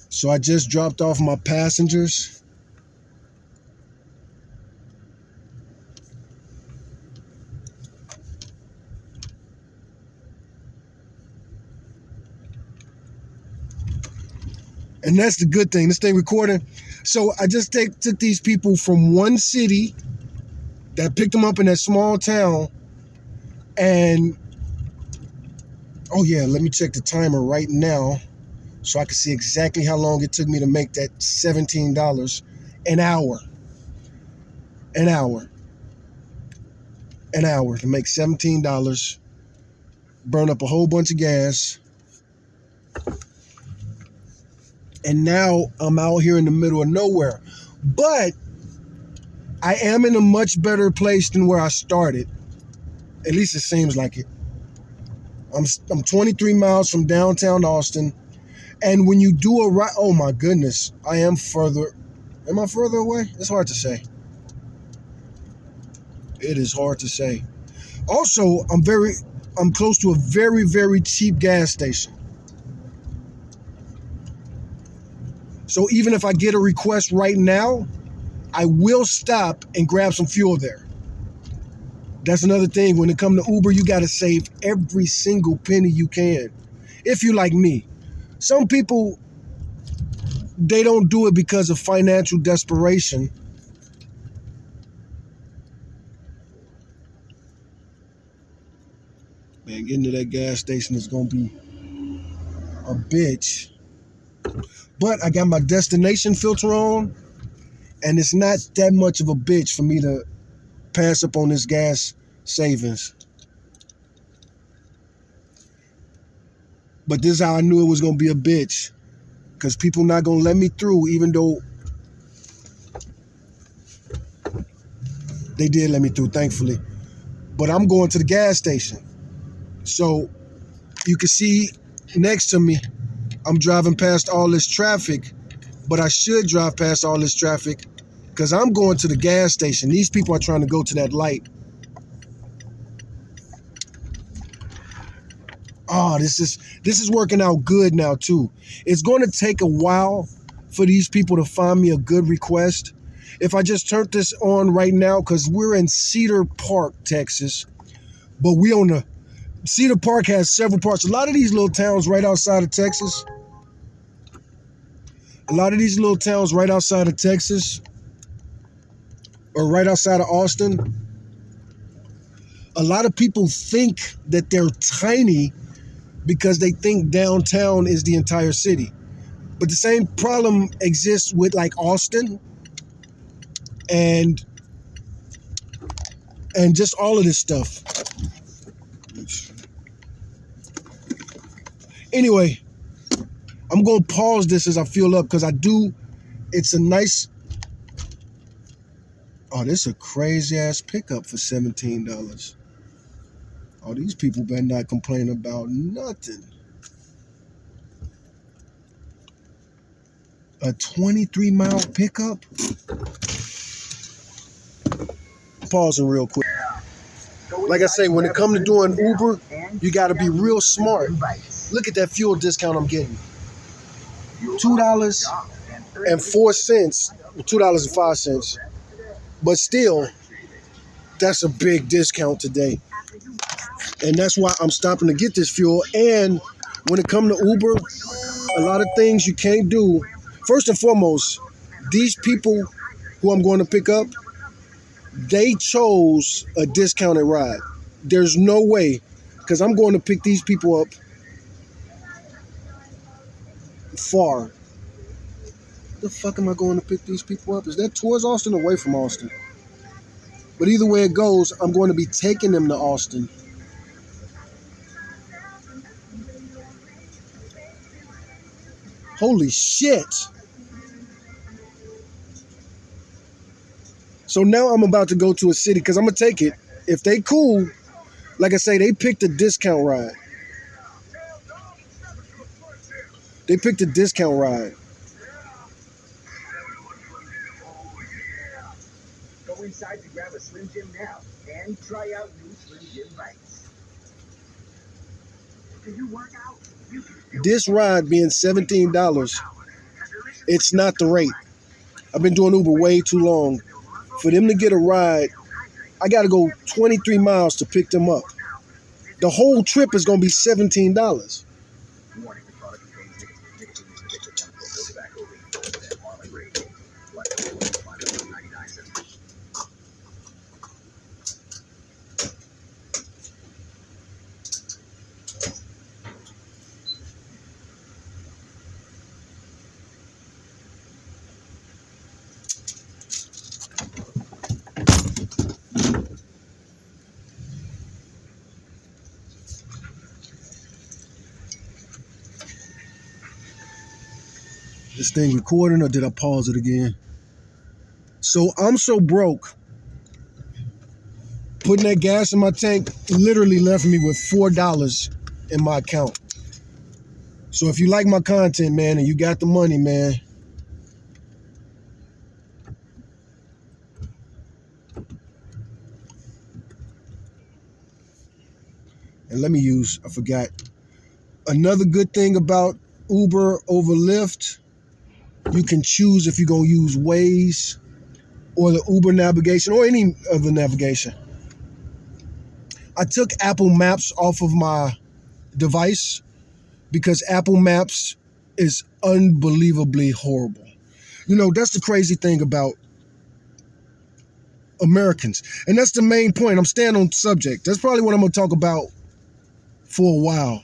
So I just dropped off my passengers. And that's the good thing. This thing recording. So I just took these people from one city that picked them up in that small town. And, oh yeah, let me check the timer right now so I can see exactly how long it took me to make that $17 an hour. An hour. An hour to make $17. Burn up a whole bunch of gas. And now I'm out here in the middle of nowhere. But I am in a much better place than where I started. At least it seems like it. I'm 23 miles from downtown Austin. And when you do a ride, oh my goodness, I am further. Am I further away? It's hard to say. It is hard to say. Also, I'm close to a very, very cheap gas station. So even if I get a request right now, I will stop and grab some fuel there. That's another thing. When it comes to Uber, you got to save every single penny you can. If you like me. Some people, they don't do it because of financial desperation. Man, getting to that gas station is going to be a bitch. But I got my destination filter on, and it's not that much of a bitch for me to pass up on this gas savings. But this is how I knew it was going to be a bitch. Because people not going to let me through, even though they did let me through, thankfully. But I'm going to the gas station. So you can see next to me, I'm driving past all this traffic. But I should drive past all this traffic because I'm going to the gas station. These people are trying to go to that light. Oh, this is working out good now too. It's going to take a while for these people to find me a good request. If I just turned this on right now, because we're in Cedar Park, Texas, but we on the Cedar Park has several parts. A lot of these little towns right outside of Texas. Or right outside of Austin. A lot of people think that they're tiny because they think downtown is the entire city. But the same problem exists with like Austin and just all of this stuff. Anyway, I'm going to pause this as I fuel up because it's a nice, oh, this is a crazy ass pickup for $17. Oh, these people better not complain about nothing. A 23-mile pickup? Pausing real quick. Like I say, when it comes to doing Uber, you got to be real smart. Look at that fuel discount I'm getting. $2.04, $2.05. But still, that's a big discount today. And that's why I'm stopping to get this fuel. And when it comes to Uber, a lot of things you can't do. First and foremost, these people who I'm going to pick up, they chose a discounted ride. There's no way, because I'm going to pick these people up far. The fuck am I going to pick these people up? Is that towards Austin or away from Austin? But either way it goes, I'm going to be taking them to Austin. Holy shit. So now I'm about to go to a city because I'm going to take it. If they cool, like I say, they picked a discount ride. Go inside to grab a Slim Jim now and try out new Slim Jim bites. Can you work out? This ride being $17 It's not the rate. I've been doing Uber way too long. For them to get a ride, I got to go 23 miles to pick them up. The whole trip is going to be $17. This thing recording, or did I pause it again? So I'm so broke. Putting that gas in my tank literally left me with $4 in my account. So if you like my content, man, and you got the money, man, and I forgot. Another good thing about Uber over Lyft, you can choose if you're going to use Waze or the Uber navigation or any other navigation. I took Apple Maps off of my device because Apple Maps is unbelievably horrible. You know, that's the crazy thing about Americans. And that's the main point. I'm staying on subject. That's probably what I'm going to talk about for a while.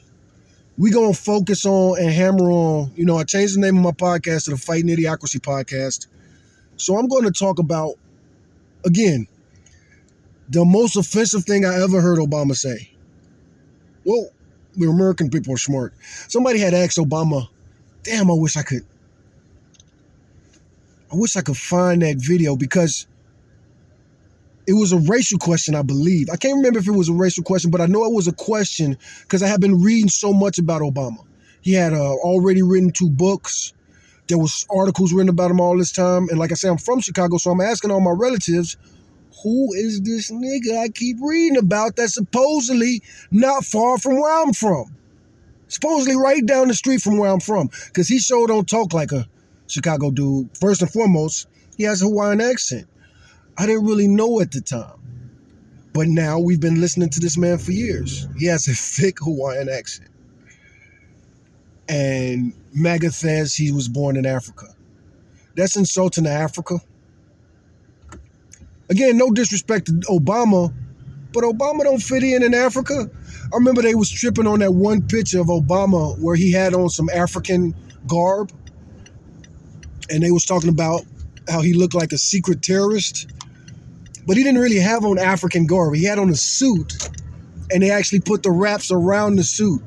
We're going to focus on and hammer on, I changed the name of my podcast to the Fighting Idiocracy Podcast. So I'm going to talk about, again, the most offensive thing I ever heard Obama say. Well, the American people are smart. Somebody had asked Obama, damn, I wish I could find that video because it was a racial question, I believe. I can't remember if it was a racial question, but I know it was a question because I have been reading so much about Obama. He had already written 2 books. There was articles written about him all this time. And like I said, I'm from Chicago, so I'm asking all my relatives, who is this nigga I keep reading about that's supposedly not far from where I'm from? Supposedly right down the street from where I'm from. Because he sure don't talk like a Chicago dude. First and foremost, he has a Hawaiian accent. I didn't really know at the time. But now we've been listening to this man for years. He has a thick Hawaiian accent. And MAGA says he was born in Africa. That's insulting to Africa. Again, no disrespect to Obama, but Obama don't fit in Africa. I remember they was tripping on that one picture of Obama where he had on some African garb. And they was talking about how he looked like a secret terrorist. But he didn't really have on African garb. He had on a suit, and they actually put the wraps around the suit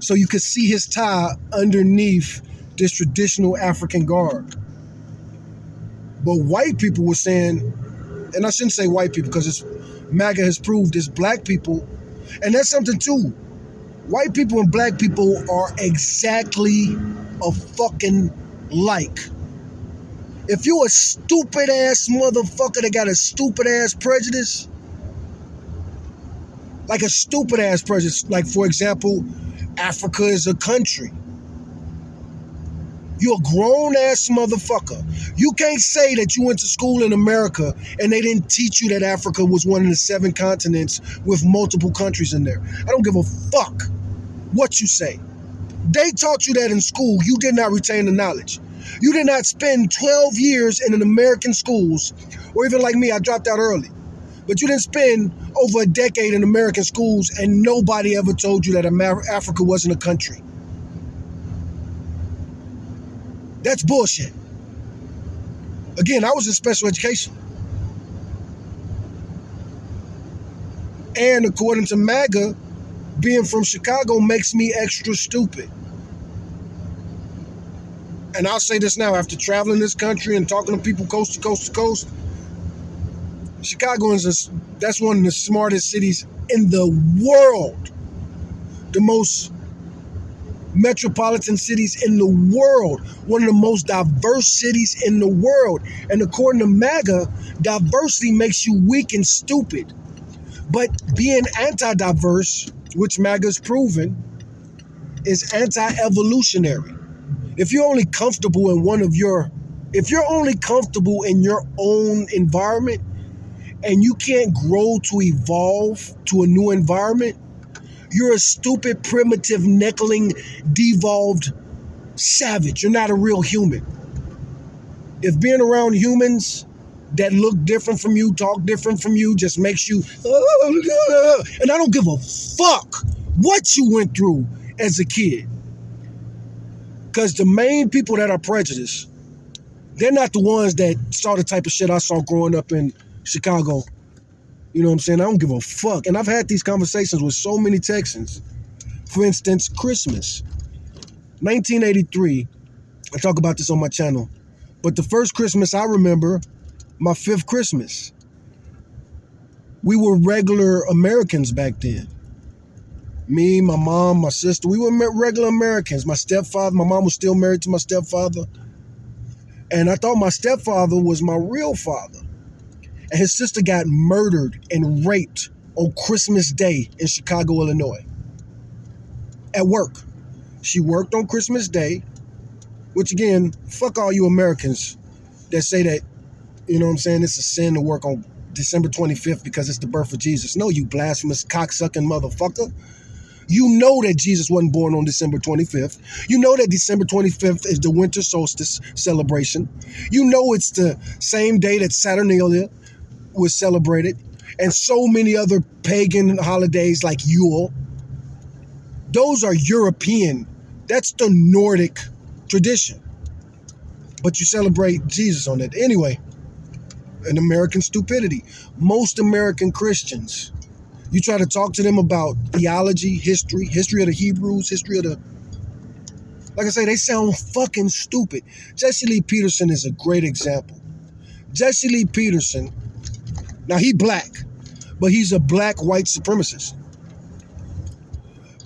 so you could see his tie underneath this traditional African garb. But white people were saying, and I shouldn't say white people because MAGA has proved it's black people, and that's something too. White people and black people are exactly a fucking like. If you a stupid ass motherfucker that got a stupid ass prejudice, like a stupid ass prejudice, like for example, Africa is a country. You're a grown ass motherfucker. You can't say that you went to school in America and they didn't teach you that Africa was one of the 7 continents with multiple countries in there. I don't give a fuck what you say. They taught you that in school. You did not retain the knowledge. You did not spend 12 years in an American schools, or even like me, I dropped out early. But you didn't spend over a decade in American schools and nobody ever told you that Africa wasn't a country. That's bullshit. Again, I was in special education. And according to MAGA, being from Chicago makes me extra stupid. And I'll say this now, after traveling this country and talking to people coast to coast to coast, Chicago that's one of the smartest cities in the world. The most metropolitan cities in the world. One of the most diverse cities in the world. And according to MAGA, diversity makes you weak and stupid. But being anti-diverse, which MAGA's proven, is anti-evolutionary. If you're only comfortable in if you're only comfortable in your own environment and you can't grow to evolve to a new environment, you're a stupid, primitive, neckling, devolved savage. You're not a real human. If being around humans that look different from you, talk different from you, just makes you, and I don't give a fuck what you went through as a kid. Because the main people that are prejudiced, they're not the ones that saw the type of shit I saw growing up in Chicago. You know what I'm saying? I don't give a fuck. And I've had these conversations with so many Texans. For instance, Christmas. 1983, I talk about this on my channel. But the first Christmas I remember, my fifth Christmas. We were regular Americans back then. Me, my mom, my sister, we were regular Americans. My stepfather, my mom was still married to my stepfather. And I thought my stepfather was my real father. And his sister got murdered and raped on Christmas Day in Chicago, Illinois. At work. She worked on Christmas Day, which again, fuck all you Americans that say that, you know what I'm saying, it's a sin to work on December 25th because it's the birth of Jesus. No, you blasphemous cocksucking motherfucker. You know that Jesus wasn't born on December 25th. You know that December 25th is the winter solstice celebration. You know it's the same day that Saturnalia was celebrated and so many other pagan holidays like Yule. Those are European. That's the Nordic tradition. But you celebrate Jesus on that. Anyway, an American stupidity. Most American Christians, you try to talk to them about theology, history of the Hebrews, history of the... Like I say, they sound fucking stupid. Jesse Lee Peterson is a great example. Jesse Lee Peterson, now he black, but he's a black white supremacist.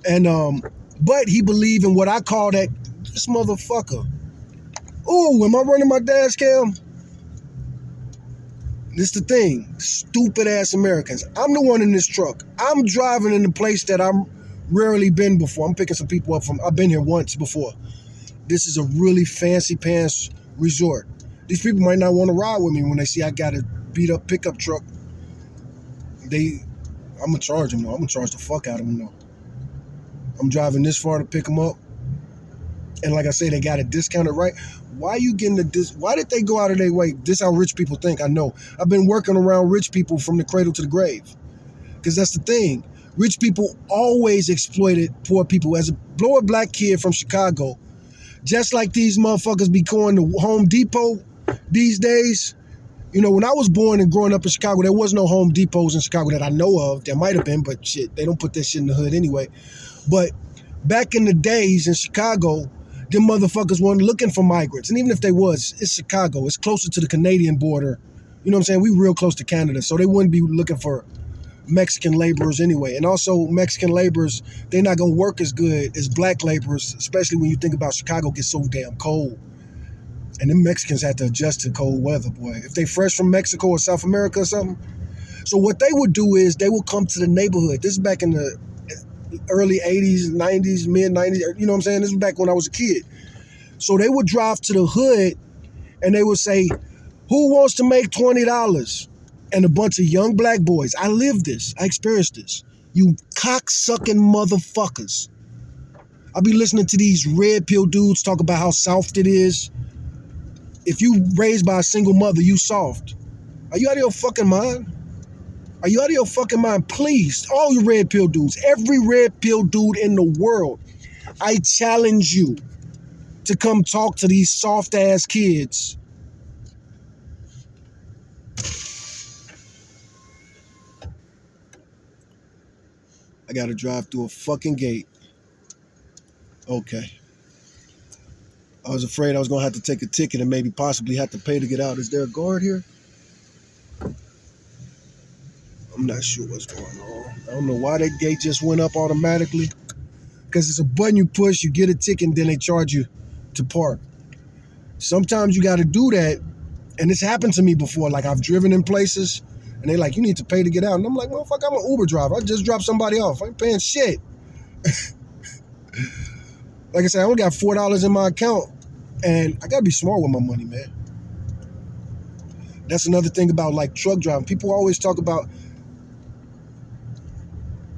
And, but he believed in what I call this motherfucker. Oh, am I running my dash cam? This the thing, stupid ass Americans. I'm the one in this truck. I'm driving in a place that I'm rarely been before. I'm picking some people up I've been here once before. This is a really fancy pants resort. These people might not want to ride with me when they see I got a beat up pickup truck. I'm gonna charge them though. I'm gonna charge the fuck out of them though. I'm driving this far to pick them up. And like I say, they got it discounted, right? Why you getting why did they go out of their way? This is how rich people think, I know. I've been working around rich people from the cradle to the grave. Because that's the thing. Rich people always exploited poor people. As a lower black kid from Chicago, just like these motherfuckers be going to Home Depot these days. You know, when I was born and growing up in Chicago, there was no Home Depots in Chicago that I know of. There might have been, but shit, they don't put that shit in the hood anyway. But back in the days in Chicago, them motherfuckers weren't looking for migrants. And even if they was, it's Chicago. It's closer to the Canadian border. You know what I'm saying? We real close to Canada. So they wouldn't be looking for Mexican laborers anyway. And also Mexican laborers, they're not going to work as good as black laborers, especially when you think about Chicago gets so damn cold. And them Mexicans had to adjust to cold weather, boy. If they fresh from Mexico or South America or something. So what they would do is they would come to the neighborhood. This is back in the early 80s, 90s, mid-90s, you know what I'm saying? This was back when I was a kid. So they would drive to the hood and they would say, who wants to make $20? And a bunch of young black boys, I lived this, I experienced this. You cock-sucking motherfuckers. I'll be listening to these red pill dudes talk about how soft it is. If you raised by a single mother, you soft. Are you out of your fucking mind? Are you out of your fucking mind? Please, all you red pill dudes, every red pill dude in the world, I challenge you to come talk to these soft ass kids. I gotta drive through a fucking gate. Okay. I was afraid I was gonna have to take a ticket and maybe possibly have to pay to get out. Is there a guard here? I'm not sure what's going on. I don't know why that gate just went up automatically. Because it's a button you push, you get a ticket, and then they charge you to park. Sometimes you got to do that. And this happened to me before. Like, I've driven in places, and they're like, you need to pay to get out. And I'm like, motherfucker, I'm an Uber driver. I just dropped somebody off. I ain't paying shit. Like I said, I only got $4 in my account. And I gotta be smart with my money, man. That's another thing about like truck driving. People always talk about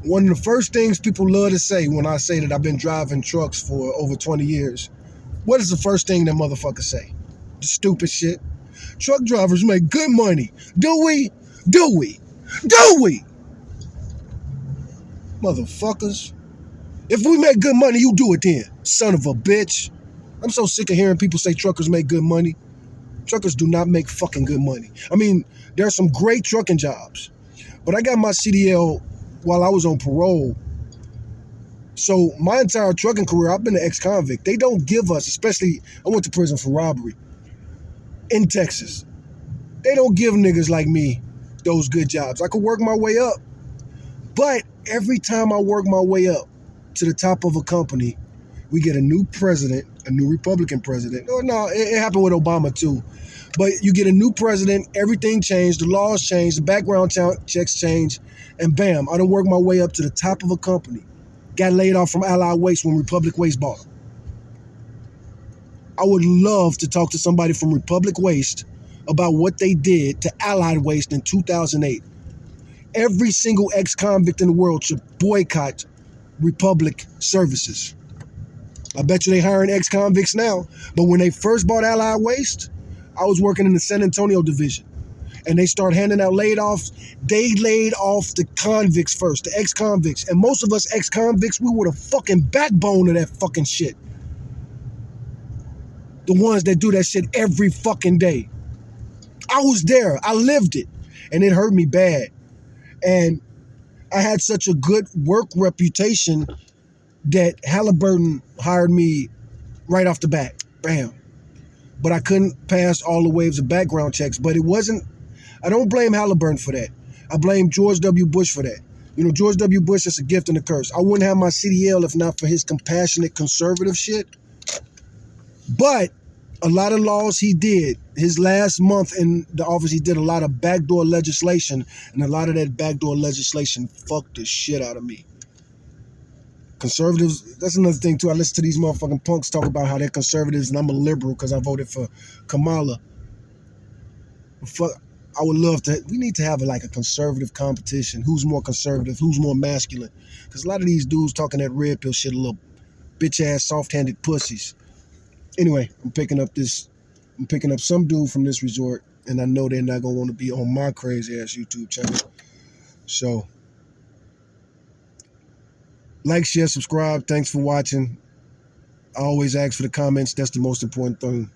one of the first things people love to say when I say that I've been driving trucks for over 20 years. What is the first thing that motherfuckers say? The stupid shit. Truck drivers make good money. Do we? Do we? Do we? Motherfuckers. If we make good money, you do it then, son of a bitch. I'm so sick of hearing people say truckers make good money. Truckers do not make fucking good money. I mean, there are some great trucking jobs, but I got my CDL while I was on parole. So my entire trucking career, I've been an ex-convict. They don't give us, especially, I went to prison for robbery in Texas. They don't give niggas like me those good jobs. I could work my way up, but every time I work my way up to the top of a company, we get a new president, a new Republican president. Oh, no, it happened with Obama too. But you get a new president, everything changed, the laws changed, the background checks changed, and bam, I done worked my way up to the top of a company. Got laid off from Allied Waste when Republic Waste bought them. I would love to talk to somebody from Republic Waste about what they did to Allied Waste in 2008. Every single ex-convict in the world should boycott Republic services. I bet you they hiring ex-convicts now. But when they first bought Allied Waste, I was working in the San Antonio division. And they start handing out laid-offs. They laid off the convicts first, the ex-convicts. And most of us ex-convicts, we were the fucking backbone of that fucking shit. The ones that do that shit every fucking day. I was there. I lived it. And it hurt me bad. And I had such a good work reputation that Halliburton hired me right off the bat. Bam. But I couldn't pass all the waves of background checks. But it wasn't, I don't blame Halliburton for that. I blame George W. Bush for that. You know, George W. Bush is a gift and a curse. I wouldn't have my CDL if not for his compassionate conservative shit. But a lot of laws he did, his last month in the office, he did a lot of backdoor legislation. And a lot of that backdoor legislation fucked the shit out of me. Conservatives, that's another thing too. I listen to these motherfucking punks talk about how they're conservatives and I'm a liberal because I voted for Kamala. Fuck, I would love to, we need to have like a conservative competition. Who's more conservative? Who's more masculine? Because a lot of these dudes talking that red pill shit are little bitch ass soft-handed pussies. Anyway, I'm picking up some dude from this resort and I know they're not going to want to be on my crazy ass YouTube channel. So, like, share, subscribe. Thanks for watching. I always ask for the comments. That's the most important thing.